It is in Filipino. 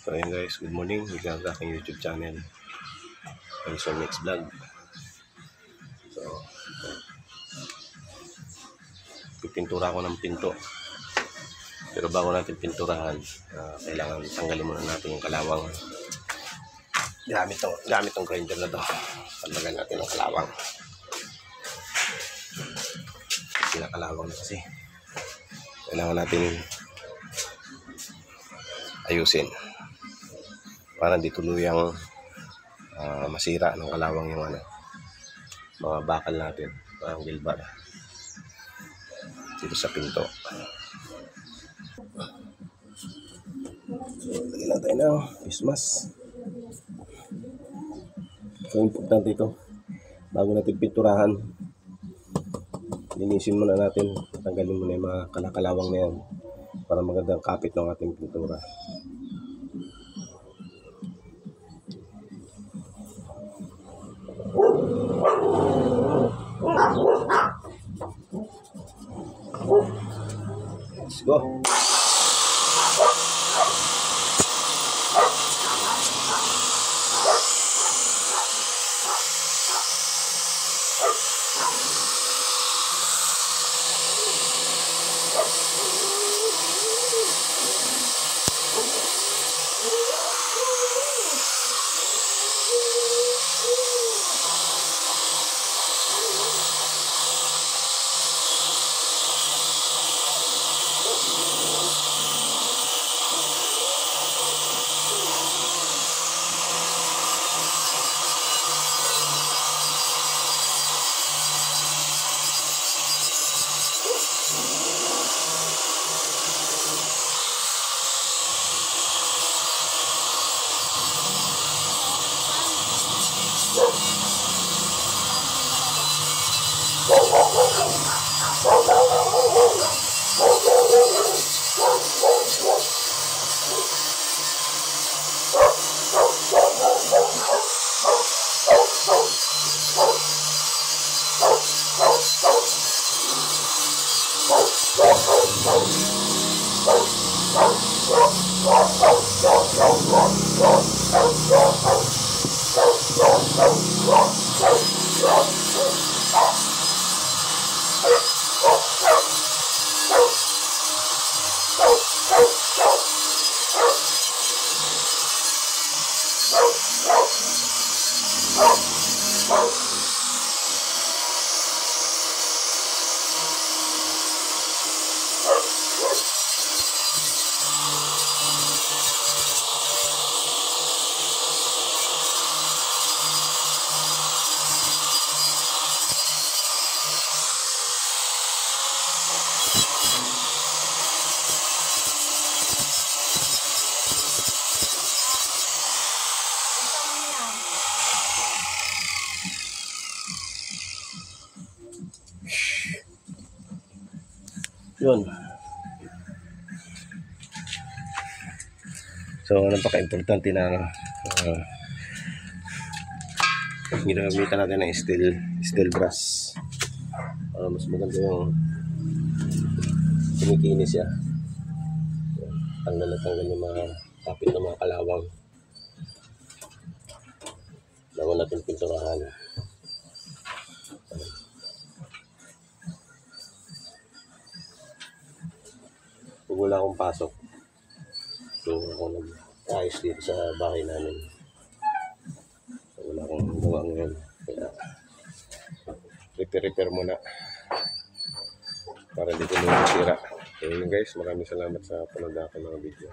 So ayun guys, good morning. Welcome sa aking YouTube channel. Anson Mix Vlog. So, pipintura ko ng pinto. Pero bago natin pinturahan, kailangan tanggalin muna natin yung kalawang. Gamit tong grinder na to. Tanggalin natin ang kalawang. Pinakalawang na kasi. Kailangan natin ayusin para di tuluyang masira ng kalawang yung mga bakal natin, parang gilbar dito sa pinto. So, lagyan natin na Christmas. So importante ito bago natin pinturahan, linisin muna natin, tanggalin muna yung mga kalakalawang na yan para magandang kapit ng ating pintura. Let's go. Yun. So, napaka-importante na ginagamitan natin ng steel brass para mas maganda yung kumikinis siya. Tanggal yung mga kapit ng mga kalawang bago natin pinturahan. Pag wala akong pasok, so ako nag-ayos dito sa bahay namin. So, wala akong gawa ngayon, kaya repair muna para hindi ko masira. So yun guys, maraming salamat sa panood ng mga video.